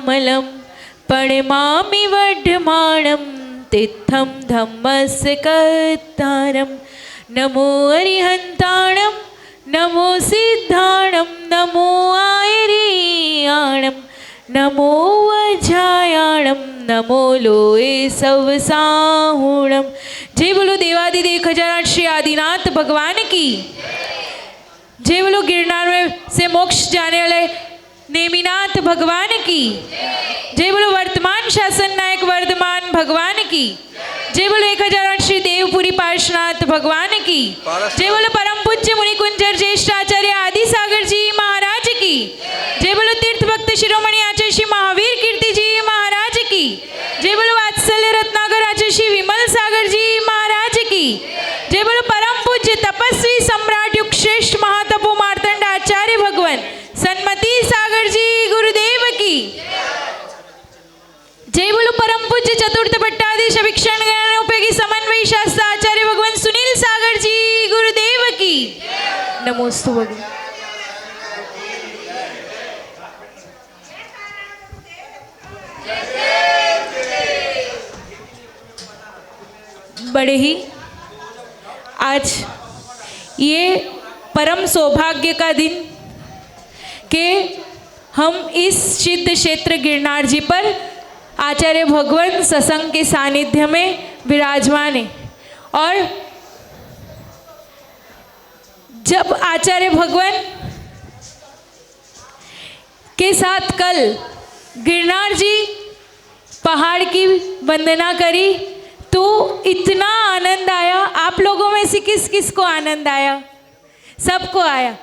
मामलं पणिमामि वड्ढमाणं तित्थं धम्मस्य कर्तारं नमो अरिहन्ताणं नमो सिद्धाणं नमो आयर्याणं नमो वज्रायाणं नमो लोये सवसाहुणं। जय बोलो देवादिदेव खजानत श्री आदिनाथ भगवान की। जय बोलो गिरनार में से मोक्ष जाने वाले नेमिनाथ भगवान की। जय बोलो वर्तमान शासन नायक वर्धमान भगवान की। जय बोलो 1008 श्री देवपुरी पार्श्वनाथ भगवान की। जय बोलो परम पूज्य मुनि कुंजर ज्येष्ठ आचार्य आदि सागर जी महाराज की। जय बोलो तीर्थ भक्त शिरोमणि आचार्य श्री महावीर कीर्ति जी महाराज की। जय बोलो वात्सल्य रत्नाकर आचार्य श्री विमल सागर जी महाराज की। जय बोलो परम पूज्य तपस्वी सम्राट युग श्रेष्ठ महातपो मार्तंड आचार्य भगवान सन्मति सागर जी गुरुदेव की। जय बोलो परम पूज्य चतुर्थ पट्टाधीश अभिक्षण उपयोगी समन्वय शास्त्र आचार्य भगवान सुनील सागर जी गुरुदेव की। नमोस्तु भगवान। बड़े ही आज ये परम सौभाग्य का दिन कि हम इस सिद्ध क्षेत्र गिरनार जी पर आचार्य भगवान सत्संग के सानिध्य में विराजमान है। और जब आचार्य भगवान के साथ कल गिरनार जी पहाड़ की वंदना करी तो इतना आनंद आया। आप लोगों में से किस किस को आनंद आया? सबको आया।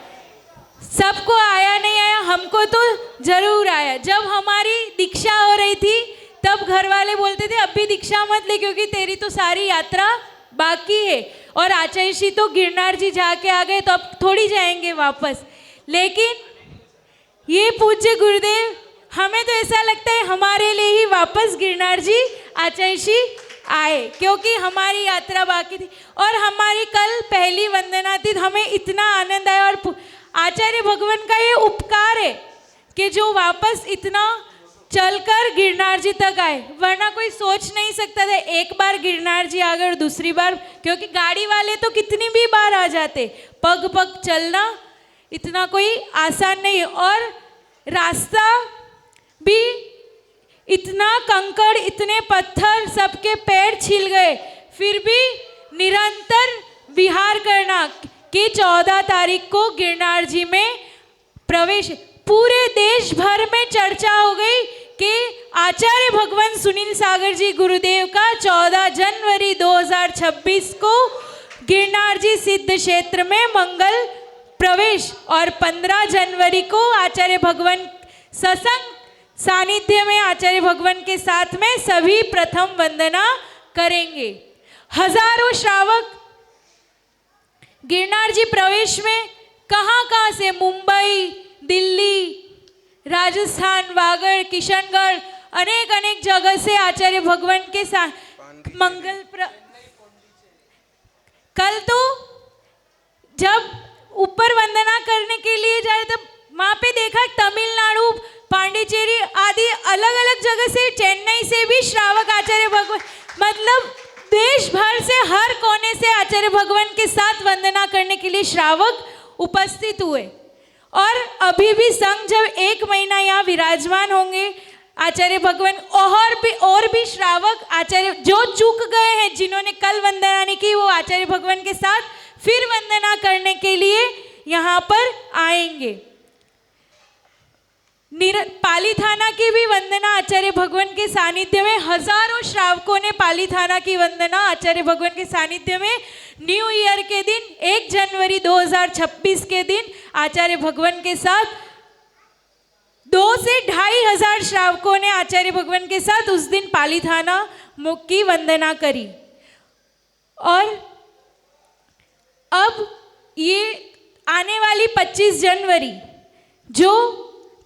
सबको आया नहीं आया, हमको तो जरूर आया। जब हमारी दीक्षा हो रही थी तब घर वाले बोलते थे अभी दीक्षा मत ले क्योंकि तेरी तो सारी यात्रा बाकी है। और आचार्य श्री तो गिरनार जी जाके आ गए तो अब थोड़ी जाएंगे वापस। लेकिन ये पूज्य गुरुदेव, हमें तो ऐसा लगता है हमारे लिए ही वापस गिरनार जी आचार्य श्री आए क्योंकि हमारी यात्रा बाकी थी। और हमारी कल पहली वंदना थी, हमें इतना आनंद आया। और आचार्य भगवान का ये उपकार है कि जो वापस इतना चलकर गिरनार जी तक आए, वरना कोई सोच नहीं सकता था एक बार गिरनार जी आ गए और दूसरी बार, क्योंकि गाड़ी वाले तो कितनी भी बार आ जाते, पग पग चलना इतना कोई आसान नहीं है। और रास्ता भी इतना कंकड़, इतने पत्थर, सबके पैर छिल गए, फिर भी निरंतर विहार करना कि 14 तारीख को गिरनार जी में प्रवेश। पूरे देश भर में चर्चा हो गई कि आचार्य भगवान सुनील सागर जी गुरुदेव का 14 जनवरी 2026 को गिरनार जी सिद्ध क्षेत्र में मंगल प्रवेश और 15 जनवरी को आचार्य भगवान सत्संग सानिध्य में आचार्य भगवान के साथ में सभी प्रथम वंदना करेंगे। हजारों श्रावक गिरनार जी प्रवेश में कहाँ से, मुंबई, दिल्ली, राजस्थान, वागड़, किशनगढ़, अनेक जगह से आचार्य भगवान के साथ कल तो जब ऊपर वंदना करने के लिए जा रहे तब वहाँ पे देखा तमिलनाडु, पांडिचेरी आदि अलग अलग जगह से, चेन्नई से भी श्रावक आचार्य भगवान, मतलब देश भर से हर कोने से आचार्य भगवान के साथ वंदना करने के लिए श्रावक उपस्थित हुए। और अभी भी संघ जब 1 महीना यहाँ विराजमान होंगे आचार्य भगवान, और भी श्रावक आचार्य जो चूक गए हैं, जिन्होंने कल वंदना नहीं की, वो आचार्य भगवान के साथ फिर वंदना करने के लिए यहाँ पर आएंगे। पाली थाना की भी वंदना आचार्य भगवान के सानिध्य में, हजारों श्रावकों ने पाली थाना की वंदना आचार्य भगवान के सानिध्य में न्यू ईयर के दिन 1 जनवरी 2026 के दिन आचार्य भगवान के साथ 2 से 2,500 श्रावकों ने आचार्य भगवान के साथ उस दिन पाली थाना मुख की वंदना करी। और अब ये आने वाली 25 जनवरी जो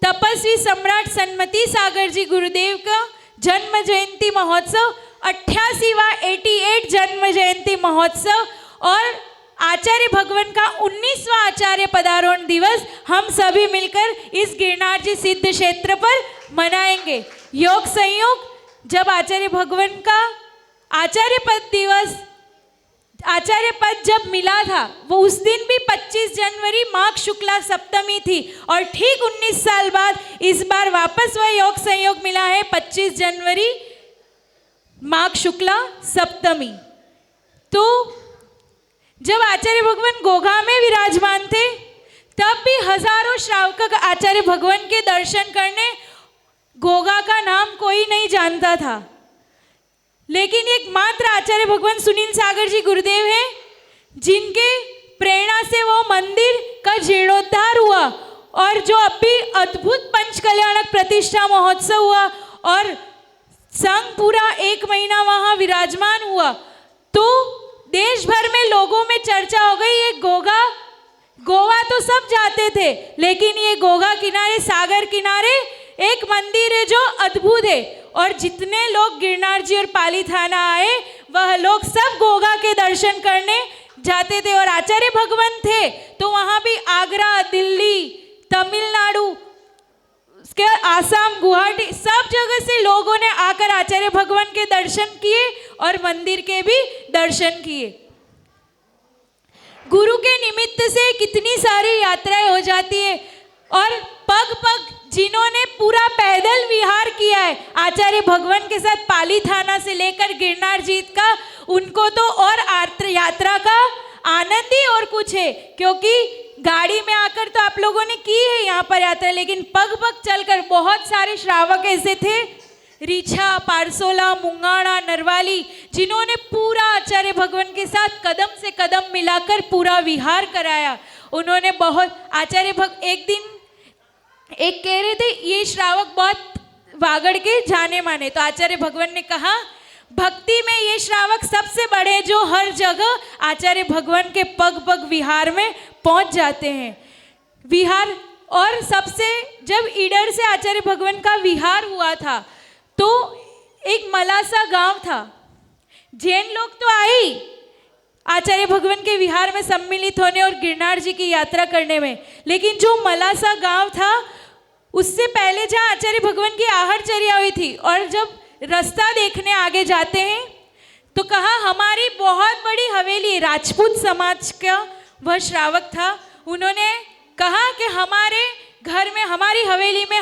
तपस्वी सम्राट सन्मति सागर जी गुरुदेव का जन्म जयंती महोत्सव, 88वां 88 जन्म जयंती महोत्सव और आचार्य भगवान का 19वां आचार्य पदारोहण दिवस, हम सभी मिलकर इस गिरनार जी सिद्ध क्षेत्र पर मनाएंगे। योग संयोग जब आचार्य भगवान का आचार्य पद दिवस, आचार्य पद जब मिला था, वो उस दिन भी 25 जनवरी माघ शुक्ला सप्तमी थी, और ठीक 19 साल बाद इस बार वापस वह योग संयोग मिला है 25 जनवरी माघ शुक्ला सप्तमी। तो जब आचार्य भगवान गोगा में विराजमान थे, तब भी हजारों श्रावक आचार्य भगवान के दर्शन करने, गोगा का नाम कोई नहीं जानता था, लेकिन एक मात्र आचार्य भगवान सुनील सागर जी गुरुदेव हैं, जिनके प्रेरणा से वो मंदिर का जीर्णोद्धार हुआ, और जो अभी अद्भुत पंच कल्याणक प्रतिष्ठा महोत्सव हुआ और संघ पूरा 1 महीना वहाँ विराजमान हुआ, तो देश भर में लोगों में चर्चा हो गई, ये गोवा तो सब जाते थे, लेकिन ये गोगा किनारे, सागर किनारे एक मंदिर है जो अद्भुत है। और जितने लोग गिरनार जी और पाली थाना आए, वह लोग सब गोगा के दर्शन करने जाते थे। और आचार्य भगवान थे तो वहाँ भी आगरा, दिल्ली, तमिलनाडु, उसके आसाम, गुवाहाटी, सब जगह से लोगों ने आकर आचार्य भगवान के दर्शन किए और मंदिर के भी दर्शन किए। गुरु के निमित्त से कितनी सारी यात्राएं हो जाती है, और पग पग जिन्होंने पूरा पैदल विहार किया है आचार्य भगवान के साथ, पाली थाना से लेकर गिरनार जी का, उनको तो और यात्रा का आनंद ही और कुछ है, क्योंकि गाड़ी में आकर तो आप लोगों ने की है यहाँ पर यात्रा, लेकिन पग पग चलकर बहुत सारे श्रावक ऐसे थे, रीछा, पारसोला, मुंगाड़ा, नरवाली, जिन्होंने पूरा आचार्य भगवान के साथ कदम से कदम मिलाकर पूरा विहार कराया। उन्होंने बहुत एक दिन एक कह रहे थे ये श्रावक बहुत वागड़ के जाने माने, तो आचार्य भगवान ने कहा भक्ति में ये श्रावक सबसे बड़े, जो हर जगह आचार्य भगवान के पग पग विहार में पहुंच जाते हैं। विहार, और सबसे जब ईडर से आचार्य भगवान का विहार हुआ था, तो एक मलासा गांव था, जैन लोग तो आए आचार्य भगवान के विहार में सम्मिलित होने और गिरनार जी की यात्रा करने में, लेकिन जो मलासा गांव था, उससे पहले जहाँ आचार्य भगवान की आहटचर्या हुई थी, और जब रास्ता देखने आगे जाते हैं तो कहा हमारी बहुत बड़ी हवेली, राजपूत समाज का वह श्रावक था, उन्होंने कहा कि हमारे घर में, हमारी हवेली में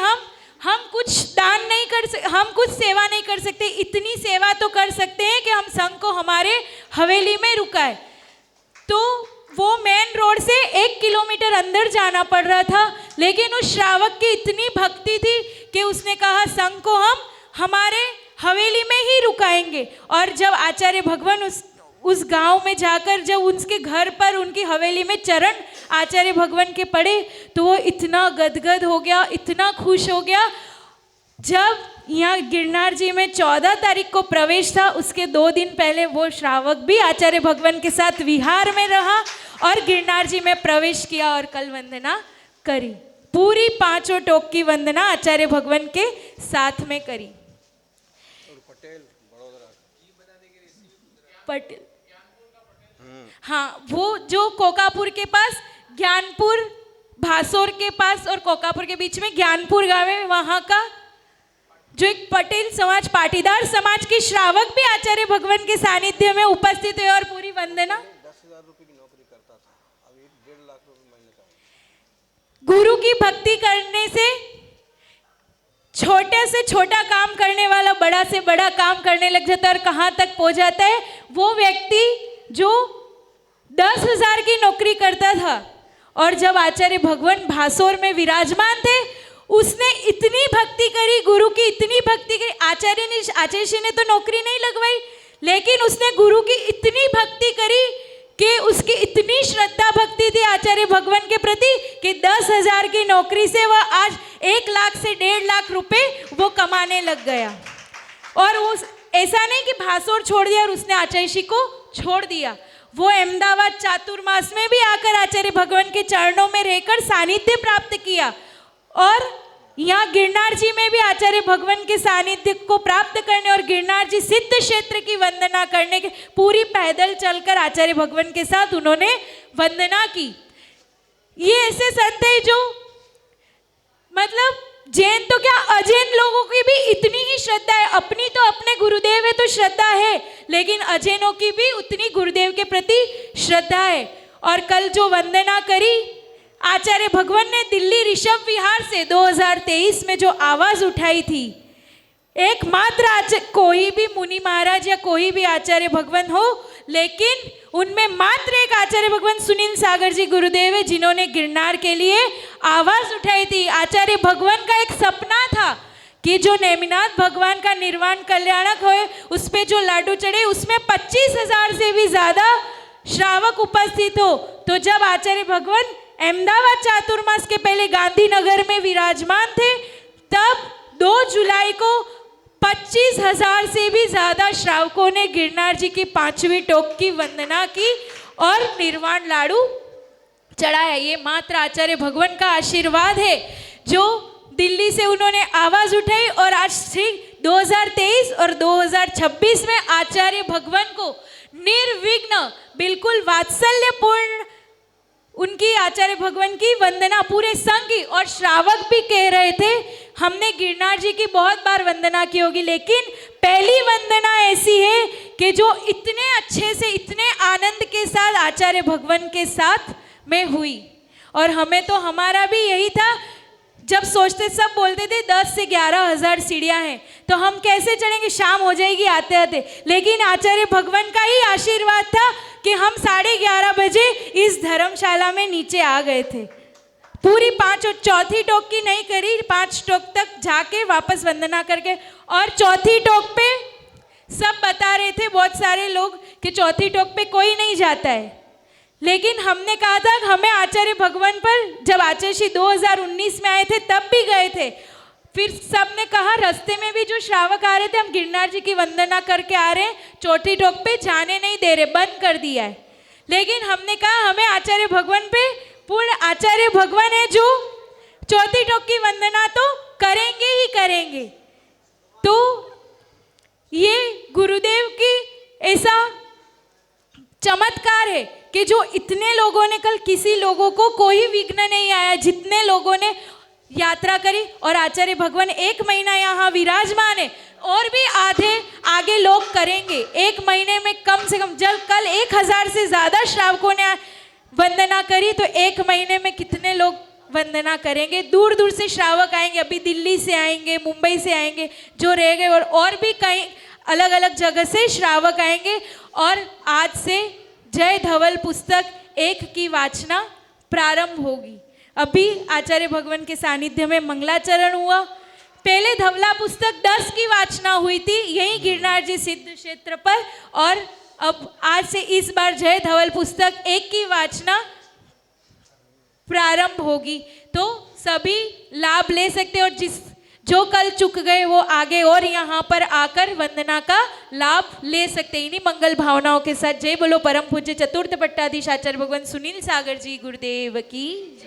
हम कुछ दान नहीं कर सकते, हम कुछ सेवा नहीं कर सकते, इतनी सेवा तो कर सकते हैं कि हम संघ को हमारे हवेली में रुकाए। तो वो मेन रोड से 1 किलोमीटर अंदर जाना पड़ रहा था, लेकिन उस श्रावक की इतनी भक्ति थी कि उसने कहा संघ को हम हमारे हवेली में ही रुकाएंगे। और जब आचार्य भगवान उस गांव में जाकर जब उसके घर पर, उनकी हवेली में चरण आचार्य भगवान के पड़े, तो वो इतना गदगद हो गया, इतना खुश हो गया। जब यहाँ गिरनार जी में 14 तारीख को प्रवेश था, उसके 2 दिन पहले वो श्रावक भी आचार्य भगवान के साथ विहार में रहा और गिरनार जी में प्रवेश किया और कल वंदना करी। पूरी 5 टोक की वंदना आचार्य भगवान के साथ में करी। पटेल, हाँ, वो जो कोकापुर के पास, ज्ञानपुर, भासोर के पास और कोकापुर के बीच में ज्ञानपुर गांव है, वहाँ का जो एक पटेल समाज, पाटीदार समाज के श्रावक भी आचार्य भगवान के सानिध्य में उपस्थित हुए और पूरी वंदना। 10,000 रुपए की नौकरी करता था, अब 1.5 लाख रुपए महीने का। गुरु की भक्ति करने से छोटे से छोटा काम करने वाला बड़ा से बड़ा काम करने लग जाता है, और कहाँ तक पहुँच जाता है। वो व्यक्ति जो 10,000 की नौकरी करता था, और जब आचार्य भगवान भासोर में विराजमान थे, उसने इतनी भक्ति करी, गुरु की इतनी भक्ति करी। आचार्य जी ने तो नौकरी नहीं लगवाई, लेकिन उसने गुरु की इतनी भक्ति करी कि उसकी इतनी श्रद्धा भक्ति थी आचार्य भगवान के प्रति कि 10,000 की नौकरी से वह आज 1 लाख से 1.5 लाख रुपए वो कमाने लग गया। और उस ऐसा नहीं कि भासोर छोड़ दिया और उसने आचार्य जी को छोड़ दिया, वो अहमदाबाद चातुर्मास में भी आकर आचार्य भगवान के चरणों में रहकर सानिध्य प्राप्त किया, और यहाँ गिरनार जी में भी आचार्य भगवान के सानिध्य को प्राप्त करने और गिरनार जी सिद्ध क्षेत्र की वंदना करने के पूरी पैदल चलकर आचार्य भगवान के साथ उन्होंने वंदना की। ये ऐसे संत है जो मतलब जैन तो क्या, अजैन लोगों की भी इतनी ही श्रद्धा है। अपनी तो अपने गुरुदेव है तो श्रद्धा है, लेकिन अजैनों की भी उतनी गुरुदेव के प्रति श्रद्धा है। और कल जो वंदना करी आचार्य भगवान ने दिल्ली ऋषभ विहार से 2023 में जो आवाज उठाई थी, एकमात्र कोई भी मुनि महाराज या कोई भी आचार्य भगवान हो, लेकिन उनमें मात्र एक आचार्य भगवान सुनील सागर जी गुरुदेव है जिन्होंने गिरनार के लिए आवाज उठाई थी। आचार्य भगवान का एक सपना था कि जो नेमिनाथ भगवान का निर्वाण कल्याणक हो उस पे जो लाडू चढ़े उसमें 25,000 से भी ज्यादा श्रावक उपस्थित हो। तो जब आचार्य भगवान अहमदाबाद चातुर्मास के पहले गांधीनगर में विराजमान थे, तब 2 जुलाई को 25,000 से भी ज्यादा श्रावकों ने गिरनार जी की 5वीं टोक की वंदना की और निर्वाण लाडू चढ़ाया। ये मात्र आचार्य भगवान का आशीर्वाद है जो दिल्ली से उन्होंने आवाज उठाई। और आज से 2023 और 2026 में आचार्य भगवान को निर्विघ्न, बिल्कुल वात्सल्यपूर्ण उनकी आचार्य भगवान की वंदना पूरे संघ की, और श्रावक भी कह रहे थे हमने गिरनार जी की बहुत बार वंदना की होगी, लेकिन पहली वंदना ऐसी है कि जो इतने अच्छे से, इतने आनंद के साथ आचार्य भगवान के साथ में हुई। और हमें तो हमारा भी यही था, जब सोचते सब बोलते थे 10 से 11,000 सीढ़ियाँ हैं तो हम कैसे चढ़ेंगे, शाम हो जाएगी आते आते, लेकिन आचार्य भगवान का ही आशीर्वाद था कि हम 11:30 बजे इस धर्मशाला में नीचे आ गए थे। पूरी 5 और चौथी टोक की नहीं करी, 5 टोक तक जाके वापस वंदना करके, और चौथी टोक पे सब बता रहे थे बहुत सारे लोग कि चौथी टोक पे कोई नहीं जाता है, लेकिन हमने कहा था कि हमें आचार्य भगवान पर, जब आचार्य श्री 2019 में आए थे तब भी गए थे, फिर सबने कहा रास्ते में भी जो श्रावक आ रहे थे हम गिरनार जी की वंदना करके आ रहे हैं, चौथी टोक पे जाने नहीं दे रहे, बंद कर दिया है। लेकिन हमने कहा हमें आचार्य भगवान पे पूर्ण आचार्य भगवान है जो चौथी टोक की वंदना तो करेंगे ही करेंगे। तो ये गुरुदेव की ऐसा चमत्कार है कि जो इतने लोगों ने, कल किसी लोगों को कोई विघ्न नहीं आया, जितने लोगों ने यात्रा करी, और आचार्य भगवान 1 महीना यहाँ विराजमान है, और भी आगे लोग करेंगे 1 महीने में कम से कम। जब कल 1,000 से ज्यादा श्रावकों ने वंदना करी तो 1 महीने में कितने लोग वंदना करेंगे। दूर दूर से श्रावक आएंगे, अभी दिल्ली से आएंगे, मुंबई से आएंगे जो रह गए, और भी कई अलग अलग जगह से श्रावक आएंगे। और आज से जय धवल पुस्तक 1 की वाचना प्रारंभ होगी। अभी आचार्य भगवान के सानिध्य में मंगलाचरण हुआ, पहले धवला पुस्तक 10 की वाचना हुई थी यहीं गिरनार जी सिद्ध क्षेत्र पर, और अब आज से इस बार जय धवल पुस्तक 1 की वाचना प्रारंभ होगी। तो सभी लाभ ले सकते हैं, और जो कल चुक गए वो आगे और यहाँ पर आकर वंदना का लाभ ले सकते हैं। इन्हीं मंगल भावनाओं के साथ जय बोलो परम पूज्य चतुर्थ पट्टाधीश आचार्य भगवान सुनील सागर जी गुरुदेव की।